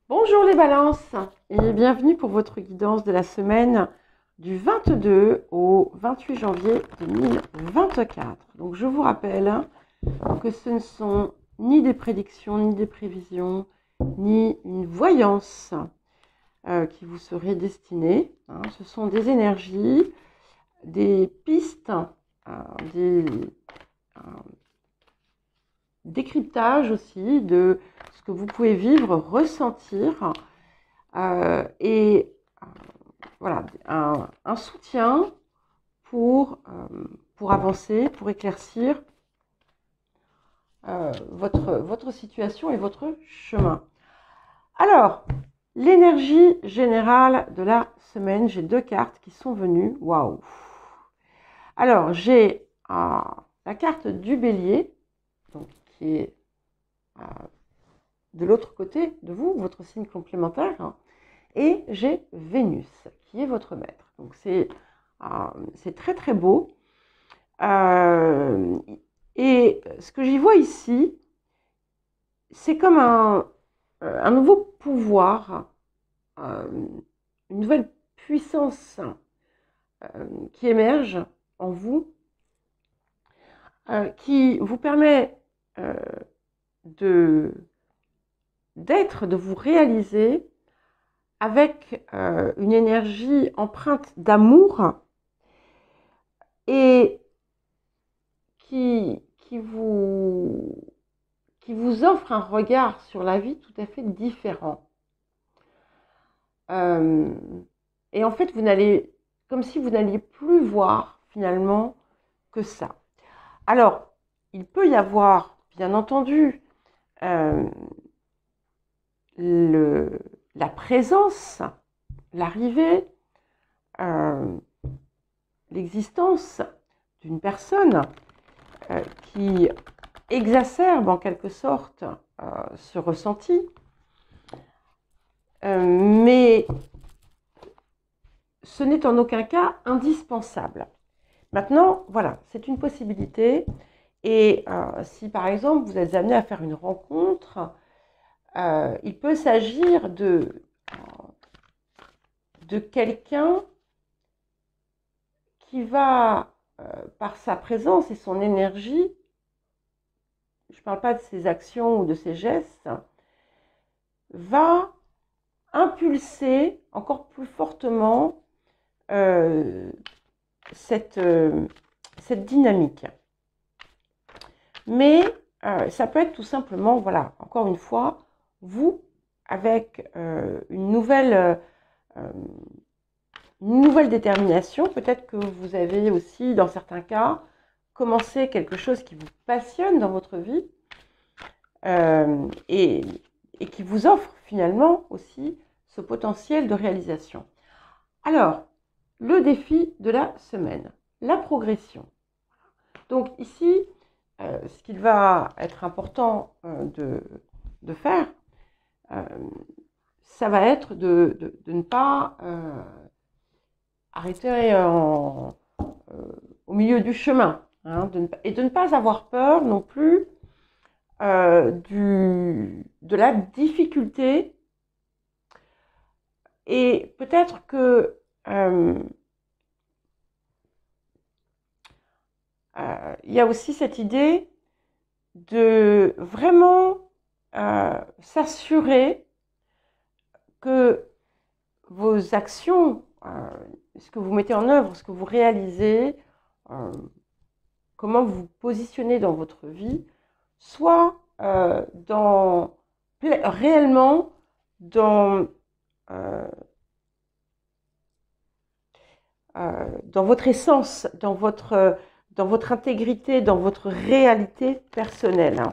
Bonjour les balances et bienvenue pour votre guidance de la semaine du 22 au 28 janvier 2024. Donc je vous rappelle que ce ne sont ni des prédictions, ni des prévisions, ni une voyance qui vous serait destinée. Ce sont des énergies, des pistes, des décryptages aussi de ce que vous pouvez vivre, ressentir et voilà, un soutien pour avancer, pour éclaircir votre situation et votre chemin. Alors, l'énergie générale de la semaine, j'ai deux cartes qui sont venues. Waouh! Alors, j'ai la carte du bélier, donc, qui est de l'autre côté de vous, votre signe complémentaire, et j'ai Vénus, qui est votre maître. Donc, c'est très très beau. Et ce que j'y vois ici, c'est comme un nouveau pouvoir, une nouvelle puissance qui émerge en vous, qui vous permet de vous réaliser avec une énergie empreinte d'amour et qui vous offre un regard sur la vie tout à fait différent. Et en fait, comme si vous n'alliez plus voir finalement que ça. Alors, il peut y avoir, bien entendu, la présence, l'arrivée, l'existence d'une personne qui exacerbe en quelque sorte ce ressenti, mais ce n'est en aucun cas indispensable. Maintenant, voilà, c'est une possibilité. Et si par exemple vous êtes amené à faire une rencontre, il peut s'agir de quelqu'un qui va, par sa présence et son énergie, je ne parle pas de ses actions ou de ses gestes, va impulser encore plus fortement cette dynamique. Mais ça peut être tout simplement, voilà, encore une fois, vous, avec une nouvelle détermination, peut-être que vous avez aussi, dans certains cas, commencé quelque chose qui vous passionne dans votre vie et qui vous offre finalement aussi ce potentiel de réalisation. Alors, le défi de la semaine, la progression. Donc ici, ce qu'il va être important de faire, ça va être de ne pas arrêter au milieu du chemin, hein, et de ne pas avoir peur non plus de la difficulté. Et peut-être que il y a aussi cette idée de vraiment s'assurer que vos actions, ce que vous mettez en œuvre, ce que vous réalisez, comment vous vous positionnez dans votre vie, soit réellement dans votre essence, dans votre intégrité, dans votre réalité personnelle.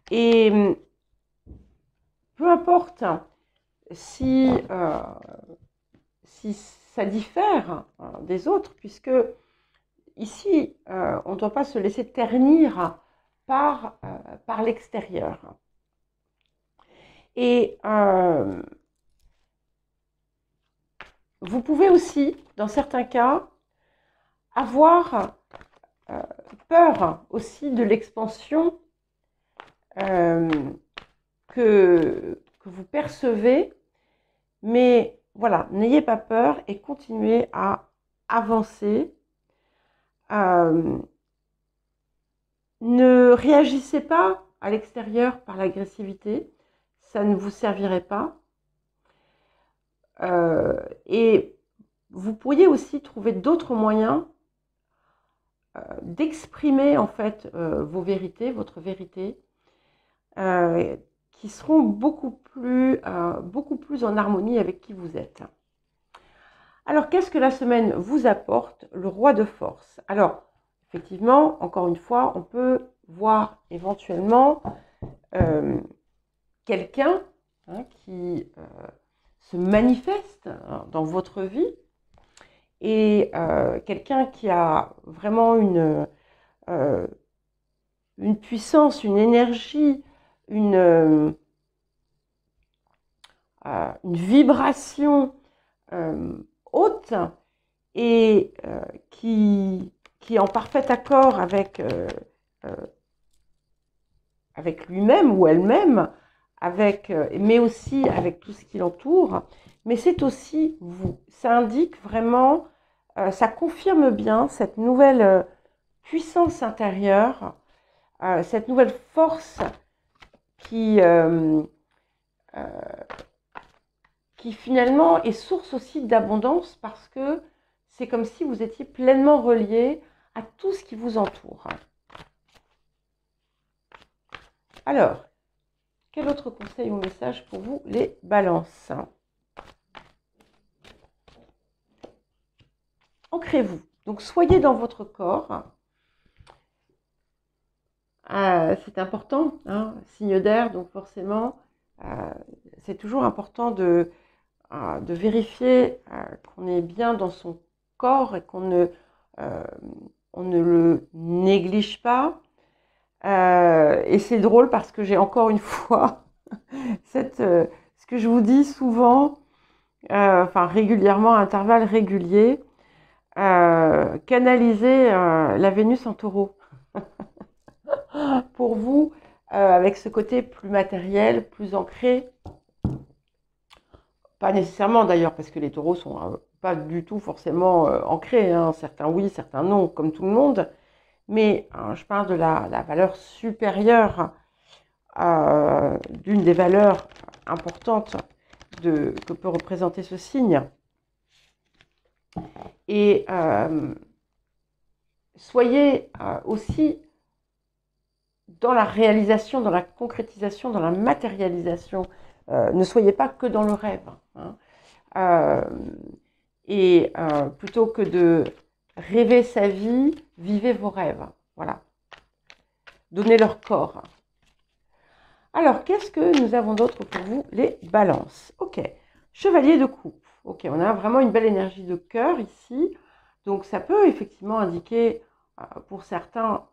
Et peu importe si ça diffère des autres, puisque ici, on ne doit pas se laisser ternir par l'extérieur. Et vous pouvez aussi, dans certains cas, avoir peur aussi de l'expansion que vous percevez. Mais voilà, n'ayez pas peur et continuez à avancer. Ne réagissez pas à l'extérieur par l'agressivité, ça ne vous servirait pas. Et vous pourriez aussi trouver d'autres moyens d'exprimer en fait vos vérités, votre vérité, qui seront beaucoup plus en harmonie avec qui vous êtes. Alors, qu'est-ce que la semaine vous apporte? Le roi de force. Alors, effectivement, encore une fois, on peut voir éventuellement quelqu'un qui se manifeste dans votre vie et quelqu'un qui a vraiment une puissance, une énergie, une vibration haute et qui est en parfait accord avec lui-même ou elle-même, mais aussi avec tout ce qui l'entoure. Mais c'est aussi vous. Ça indique vraiment, ça confirme bien cette nouvelle puissance intérieure, cette nouvelle force qui finalement est source aussi d'abondance parce que c'est comme si vous étiez pleinement relié à tout ce qui vous entoure. Alors, quel autre conseil ou message pour vous, les balances? Ancrez-vous. Donc, soyez dans votre corps. C'est important, signe d'air, donc forcément, c'est toujours important de vérifier qu'on est bien dans son corps et qu'on ne le néglige pas. Et c'est drôle parce que j'ai encore une fois ce que je vous dis souvent, régulièrement, à intervalles réguliers, canaliser la Vénus en taureau. Pour vous, avec ce côté plus matériel, plus ancré. Pas nécessairement d'ailleurs, parce que les taureaux sont pas du tout forcément ancrés. Certains oui, certains non, comme tout le monde. Mais je parle de la valeur supérieure, d'une des valeurs importantes que peut représenter ce signe. Et soyez aussi dans la réalisation, dans la concrétisation, dans la matérialisation. Ne soyez pas que dans le rêve. Et plutôt que de rêver sa vie, vivez vos rêves. Voilà. Donnez leur corps. Alors, qu'est-ce que nous avons d'autre pour vous? Les balances. Ok. Chevalier de coupe. Ok, on a vraiment une belle énergie de cœur ici. Donc, ça peut effectivement indiquer, pour certains,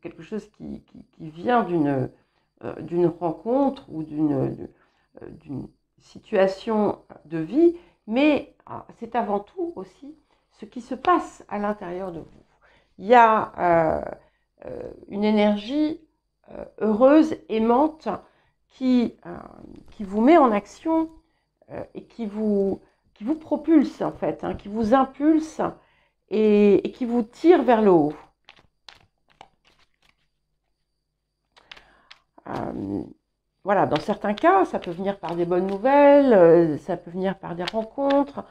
quelque chose qui vient d'une rencontre ou d'une situation de vie, mais c'est avant tout aussi ce qui se passe à l'intérieur de vous. Il y a une énergie heureuse, aimante, qui vous met en action et qui vous propulse en fait, qui vous impulse et qui vous tire vers le haut. Voilà, dans certains cas, ça peut venir par des bonnes nouvelles, ça peut venir par des rencontres.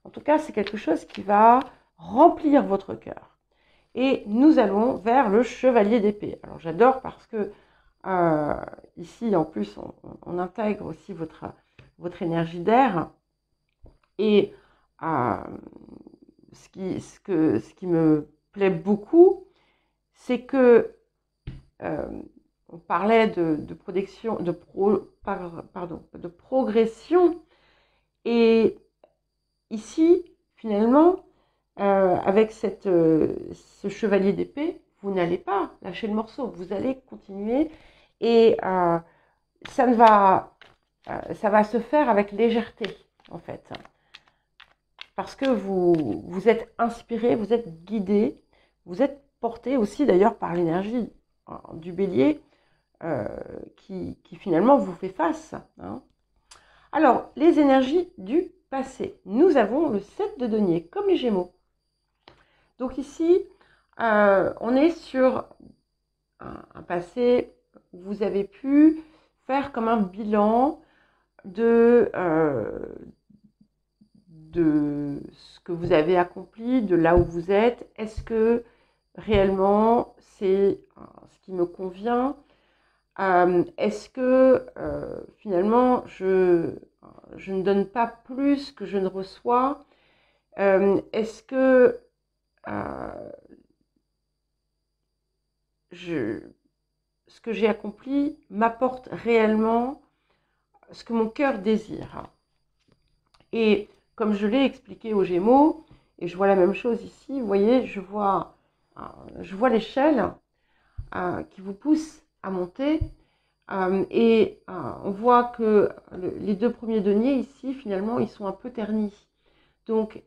En tout cas, c'est quelque chose qui va remplir votre cœur. Et nous allons vers le chevalier d'épée. Alors, j'adore parce que ici, en plus, on intègre aussi votre énergie d'air. Et ce qui me plaît beaucoup, c'est que on parlait de progression. Et ici, finalement, avec ce chevalier d'épée, vous n'allez pas lâcher le morceau. Vous allez continuer et ça va se faire avec légèreté, en fait. Parce que vous êtes inspiré, vous êtes guidé, vous êtes porté aussi d'ailleurs par l'énergie du bélier. qui finalement vous fait face. Hein. Alors, les énergies du passé. Nous avons le 7 de denier, comme les Gémeaux. Donc ici, on est sur un passé où vous avez pu faire comme un bilan de ce que vous avez accompli, de là où vous êtes. Est-ce que réellement c'est ce qui me convient? Est-ce que finalement je ne donne pas plus que je ne reçois? Est-ce que ce que j'ai accompli m'apporte réellement ce que mon cœur désire? Et comme je l'ai expliqué aux Gémeaux, et je vois la même chose ici, vous voyez, je vois l'échelle qui vous pousse à monter. Et on voit que les deux premiers deniers ici, finalement, ils sont un peu ternis. Donc,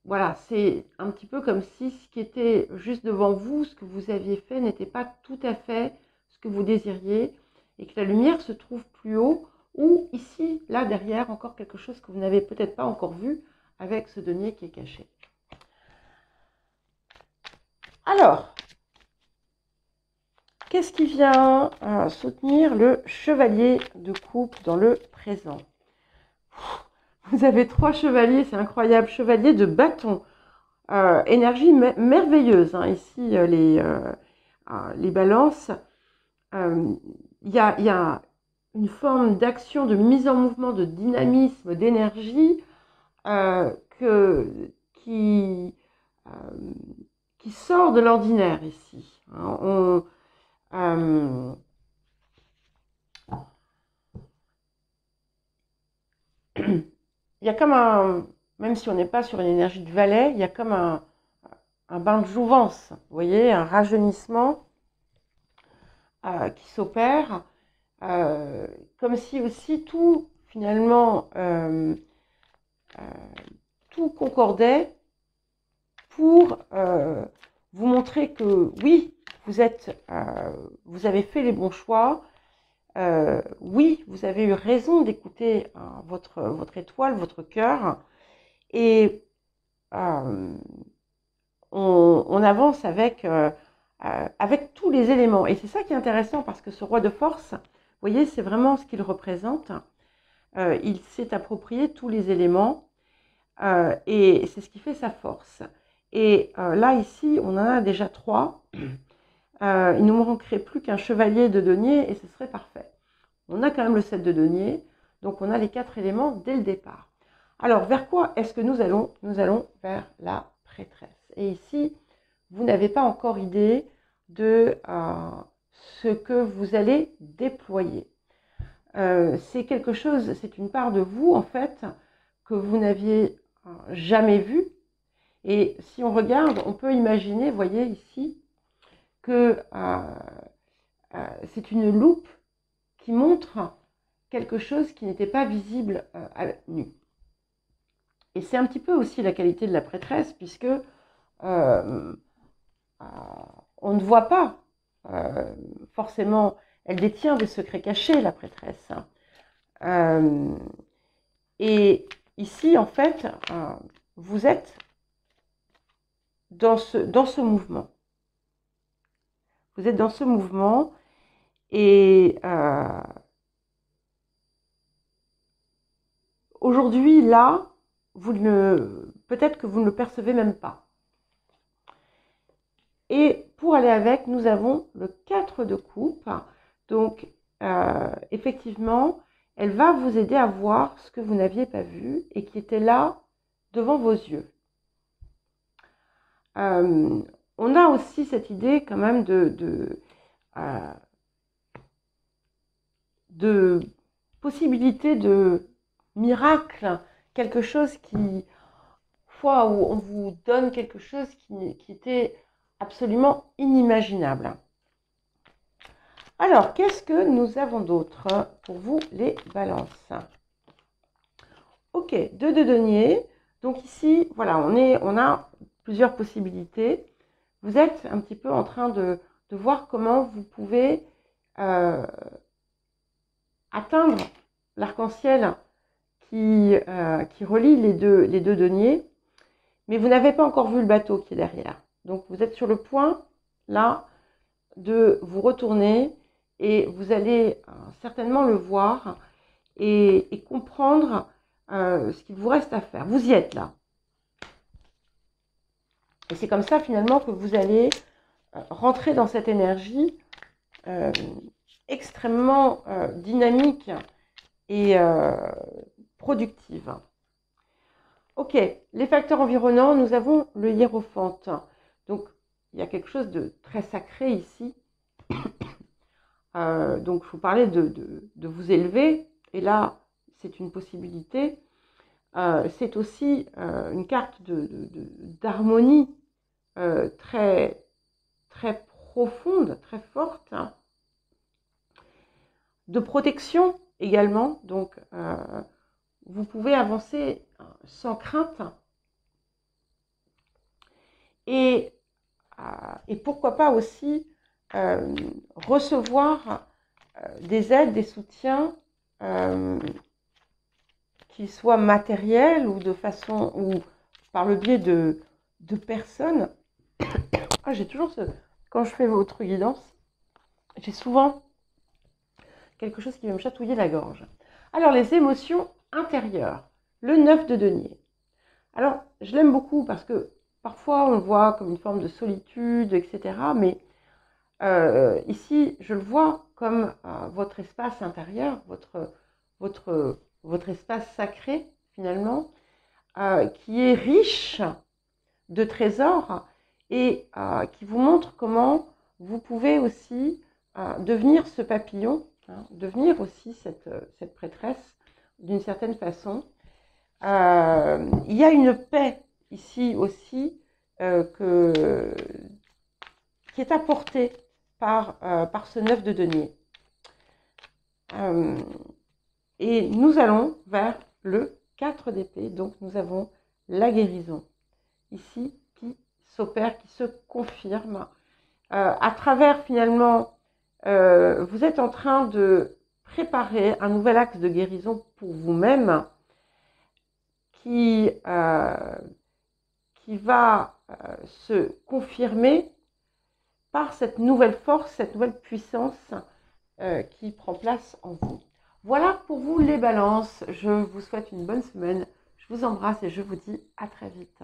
voilà, c'est un petit peu comme si ce qui était juste devant vous, ce que vous aviez fait, n'était pas tout à fait ce que vous désiriez, et que la lumière se trouve plus haut, ou ici, là, derrière, encore quelque chose que vous n'avez peut-être pas encore vu avec ce denier qui est caché. Alors, qu'est-ce qui vient soutenir le chevalier de coupe dans le présent? Vous avez 3 chevaliers, c'est incroyable. Chevalier de bâton. Énergie merveilleuse. Hein. Ici, les balances. Il y a une forme d'action, de mise en mouvement, de dynamisme, d'énergie qui sort de l'ordinaire ici. Hein. Il y a comme même si on n'est pas sur une énergie de valet, il y a comme un bain de jouvence, vous voyez, un rajeunissement qui s'opère, comme si aussi tout, finalement, tout concordait pour vous montrer que oui, vous avez fait les bons choix, oui, vous avez eu raison d'écouter votre étoile, votre cœur, et on avance avec tous les éléments. Et c'est ça qui est intéressant, parce que ce roi de force, vous voyez, c'est vraiment ce qu'il représente. Il s'est approprié tous les éléments, et c'est ce qui fait sa force. Et là, ici, on en a déjà 3. Il ne nous manquerait plus qu'un chevalier de denier, et ce serait parfait. On a quand même le 7 de denier, donc on a les 4 éléments dès le départ. Alors, vers quoi est-ce que nous allons? Nous allons vers la prêtresse. Et ici, vous n'avez pas encore idée de ce que vous allez déployer. C'est quelque chose, c'est une part de vous, en fait, que vous n'aviez jamais vue. Et si on regarde, on peut imaginer, vous voyez ici, que c'est une loupe qui montre quelque chose qui n'était pas visible à l'œil nu. Et c'est un petit peu aussi la qualité de la prêtresse, puisque on ne voit pas forcément, elle détient des secrets cachés, la prêtresse. Et ici, en fait, vous êtes dans ce mouvement. Vous êtes dans ce mouvement, et aujourd'hui, là, peut-être que vous ne le percevez même pas. Et pour aller avec, nous avons le 4 de coupe. Donc, effectivement, elle va vous aider à voir ce que vous n'aviez pas vu et qui était là devant vos yeux. On a aussi cette idée quand même de possibilité de miracle, quelque chose fois où on vous donne quelque chose qui était absolument inimaginable. Alors, qu'est-ce que nous avons d'autre pour vous, les balances? Ok, 2 de denier. Donc ici, voilà, on a plusieurs possibilités. Vous êtes un petit peu en train de de voir comment vous pouvez atteindre l'arc-en-ciel qui relie les deux deniers, mais vous n'avez pas encore vu le bateau qui est derrière. Donc vous êtes sur le point, là, de vous retourner et vous allez certainement le voir et comprendre ce qu'il vous reste à faire. Vous y êtes là. Et c'est comme ça finalement que vous allez rentrer dans cette énergie extrêmement dynamique et productive. Ok, les facteurs environnants, nous avons le hiérophante. Donc, il y a quelque chose de très sacré ici. Donc, je vous parlais de vous élever. Et là, c'est une possibilité. C'est aussi une carte d'harmonie très, très profonde, très forte. De protection également. Donc, vous pouvez avancer sans crainte. Et pourquoi pas aussi recevoir des aides, des soutiens, qu'ils soient matériels ou de façon, ou par le biais de personnes. Ah, j'ai toujours quand je fais votre guidance, j'ai souvent quelque chose qui va me chatouiller la gorge. Alors, les émotions intérieures, le 9 de denier. Alors, je l'aime beaucoup parce que parfois on le voit comme une forme de solitude, etc. Mais ici, je le vois comme votre espace intérieur, votre espace sacré, finalement, qui est riche de trésors et qui vous montre comment vous pouvez aussi devenir ce papillon, devenir aussi cette prêtresse d'une certaine façon. Il y a une paix ici aussi qui est apportée par ce 9 de denier. Et nous allons vers le 4 d'épée, donc nous avons la guérison ici qui s'opère, qui se confirme. À travers finalement, vous êtes en train de préparer un nouvel axe de guérison pour vous-même qui va se confirmer par cette nouvelle force, cette nouvelle puissance qui prend place en vous. Voilà pour vous les balances. Je vous souhaite une bonne semaine. Je vous embrasse et je vous dis à très vite.